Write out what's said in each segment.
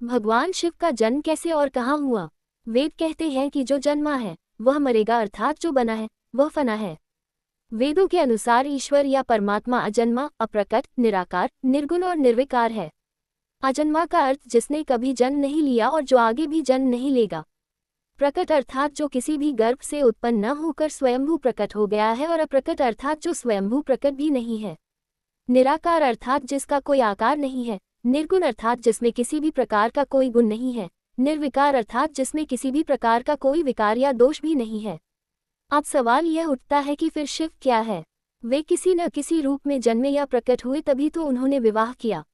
भगवान शिव का जन्म कैसे और कहाँ हुआ? वेद कहते हैं कि जो जन्मा है वह मरेगा, अर्थात जो बना है वह फना है। वेदों के अनुसार ईश्वर या परमात्मा अजन्मा, अप्रकट, निराकार, निर्गुण और निर्विकार है। अजन्मा का अर्थ जिसने कभी जन्म नहीं लिया और जो आगे भी जन्म नहीं लेगा। प्रकट अर्थात जो किसी भी गर्भ से उत्पन्न न होकर स्वयंभू प्रकट हो गया है, और अप्रकट अर्थात जो स्वयंभू प्रकट भी नहीं है। निराकार अर्थात जिसका कोई आकार नहीं है। निर्गुण अर्थात जिसमें किसी भी प्रकार का कोई गुण नहीं है। निर्विकार अर्थात जिसमें किसी भी प्रकार का कोई विकार या दोष भी नहीं है। अब सवाल यह उठता है कि फिर शिव क्या है? वे किसी न किसी रूप में जन्मे या प्रकट हुए, तभी तो उन्होंने विवाह किया,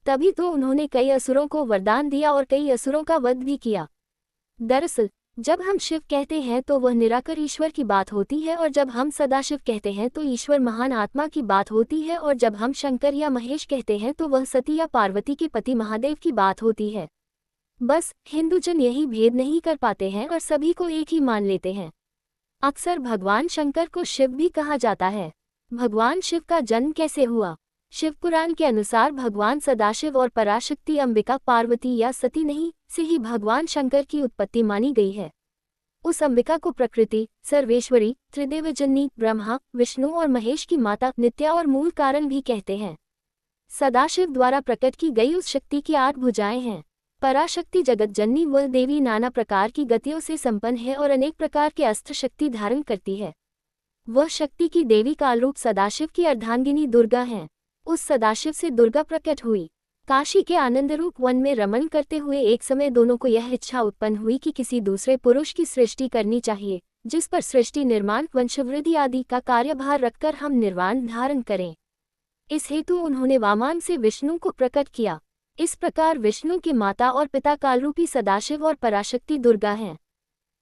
तभी तो उन्होंने कई असुरों को वरदान दिया और कई असुरों का वध भी किया। दरअसल जब हम शिव कहते हैं तो वह निराकार ईश्वर की बात होती है, और जब हम सदाशिव कहते हैं तो ईश्वर महान आत्मा की बात होती है, और जब हम शंकर या महेश कहते हैं तो वह सती या पार्वती के पति महादेव की बात होती है। बस हिंदूजन यही भेद नहीं कर पाते हैं और सभी को एक ही मान लेते हैं। अक्सर भगवान शंकर को शिव भी कहा जाता है। भगवान शिव का जन्म कैसे हुआ? शिव पुराण के अनुसार भगवान सदाशिव और पराशक्ति अंबिका पार्वती या सती नहीं से ही भगवान शंकर की उत्पत्ति मानी गई है। उस अंबिका को प्रकृति, सर्वेश्वरी, त्रिदेव जननी, ब्रह्मा, विष्णु और महेश की माता, नित्या और मूल कारण भी कहते हैं। सदाशिव द्वारा प्रकट की गई उस शक्ति की 8 भुजाएं हैं। पराशक्ति जगत जननी वह देवी नाना प्रकार की गतियों से संपन्न है और अनेक प्रकार के अस्त्र शक्ति धारण करती है। वह शक्ति की देवी कालरूप सदाशिव की अर्धांगिनी दुर्गा हैं। उस सदाशिव से दुर्गा प्रकट हुई। काशी के आनंदरूप वन में रमण करते हुए एक समय दोनों को यह इच्छा उत्पन्न हुई कि किसी दूसरे पुरुष की सृष्टि करनी चाहिए, जिस पर सृष्टि, निर्माण, वंशवृद्धि आदि का कार्यभार रखकर हम निर्वाण धारण करें। इस हेतु उन्होंने वामान से विष्णु को प्रकट किया। इस प्रकार विष्णु के माता और पिता कालरूपी सदाशिव और पराशक्ति दुर्गा हैं।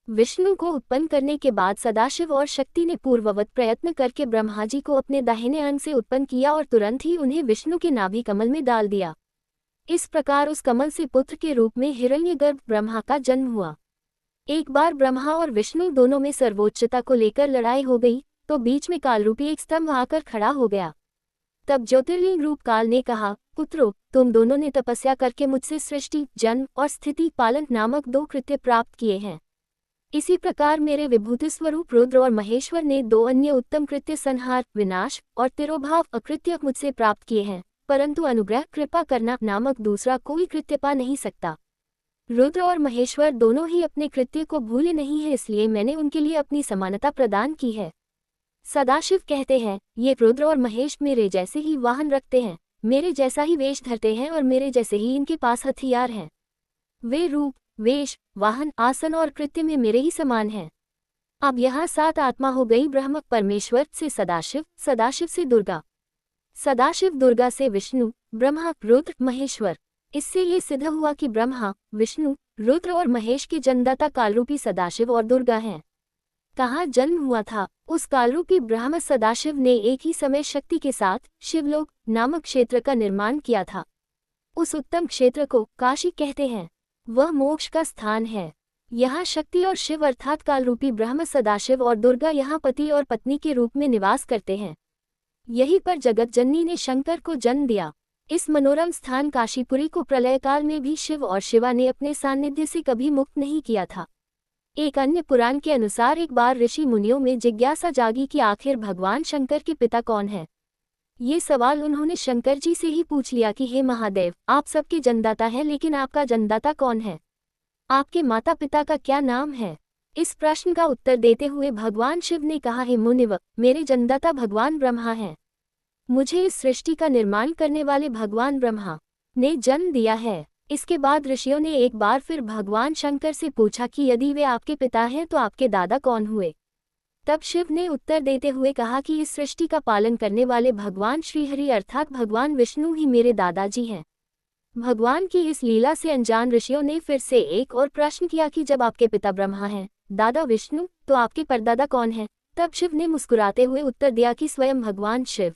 विष्णु को उत्पन्न करने के बाद सदाशिव और शक्ति ने पूर्ववत प्रयत्न करके ब्रह्मा जी को अपने दाहिने अंग से उत्पन्न किया और तुरंत ही उन्हें विष्णु के नाभि कमल में डाल दिया। इस प्रकार उस कमल से पुत्र के रूप में हिरण्यगर्भ ब्रह्मा का जन्म हुआ। एक बार ब्रह्मा और विष्णु दोनों में सर्वोच्चता को लेकर लड़ाई हो गई, तो बीच में कालरूपी एक स्तंभ आकर खड़ा हो गया। तब ज्योतिर्लिंग रूप काल ने कहा, पुत्रों, तुम दोनों ने तपस्या करके मुझसे सृष्टि, जन्म और स्थिति पालन नामक 2 कृत्य प्राप्त किए हैं। इसी प्रकार मेरे विभूति स्वरूप रुद्र और महेश्वर ने 2 अन्य उत्तम कृत्य, संहार, विनाश और तिरोभाव अकृत्य मुझसे प्राप्त किए हैं, परंतु अनुग्रह, कृपा करना नामक दूसरा कोई कृत्य पा नहीं सकता। रुद्र और महेश्वर दोनों ही अपने कृत्य को भूले नहीं है, इसलिए मैंने उनके लिए अपनी समानता प्रदान की है। सदाशिव कहते हैं, ये रुद्र और महेश मेरे जैसे ही वाहन रखते हैं, मेरे जैसा ही वेश धरते हैं और मेरे जैसे ही इनके पास हथियार हैं। वे रूप, वेश, वाहन, आसन और कृत्य में मेरे ही समान हैं। अब यहाँ 7 आत्मा हो गई। ब्रह्म परमेश्वर से सदाशिव, सदाशिव से दुर्गा, सदाशिव दुर्गा से विष्णु, ब्रह्मा, रुद्र, महेश्वर। इससे ये सिद्ध हुआ कि ब्रह्मा, विष्णु, रुद्र और महेश के जन्मदाता कालरूपी सदाशिव और दुर्गा हैं। कहाँ जन्म हुआ था? उस कालरूपी ब्रह्म सदाशिव ने एक ही समय शक्ति के साथ शिवलोक नामक क्षेत्र का निर्माण किया था। उस उत्तम क्षेत्र को काशी कहते हैं। वह मोक्ष का स्थान है। यहाँ शक्ति और शिव अर्थात कालरूपी ब्रह्म सदाशिव और दुर्गा यहाँ पति और पत्नी के रूप में निवास करते हैं। यहीं पर जगत जननी ने शंकर को जन्म दिया। इस मनोरम स्थान काशीपुरी को प्रलय काल में भी शिव और शिवा ने अपने सानिध्य से कभी मुक्त नहीं किया था। एक अन्य पुराण के अनुसार एक बार ऋषि मुनियों में जिज्ञासा जागी कि आखिर भगवान शंकर के पिता कौन है। ये सवाल उन्होंने शंकर जी से ही पूछ लिया कि हे महादेव, आप सबके जन्मदाता हैं, लेकिन आपका जन्मदाता कौन है? आपके माता पिता का क्या नाम है? इस प्रश्न का उत्तर देते हुए भगवान शिव ने कहा, हे मुनिव, मेरे जन्मदाता भगवान ब्रह्मा हैं। मुझे इस सृष्टि का निर्माण करने वाले भगवान ब्रह्मा ने जन्म दिया है। इसके बाद ऋषियों ने एक बार फिर भगवान शंकर से पूछा कि यदि वे आपके पिता हैं तो आपके दादा कौन हुए? तब शिव ने उत्तर देते हुए कहा कि इस सृष्टि का पालन करने वाले भगवान श्रीहरि अर्थात भगवान विष्णु ही मेरे दादाजी हैं। भगवान की इस लीला से अनजान ऋषियों ने फिर से एक और प्रश्न किया कि जब आपके पिता ब्रह्मा हैं, दादा विष्णु, तो आपके परदादा कौन है? तब शिव ने मुस्कुराते हुए उत्तर दिया कि स्वयं भगवान शिव।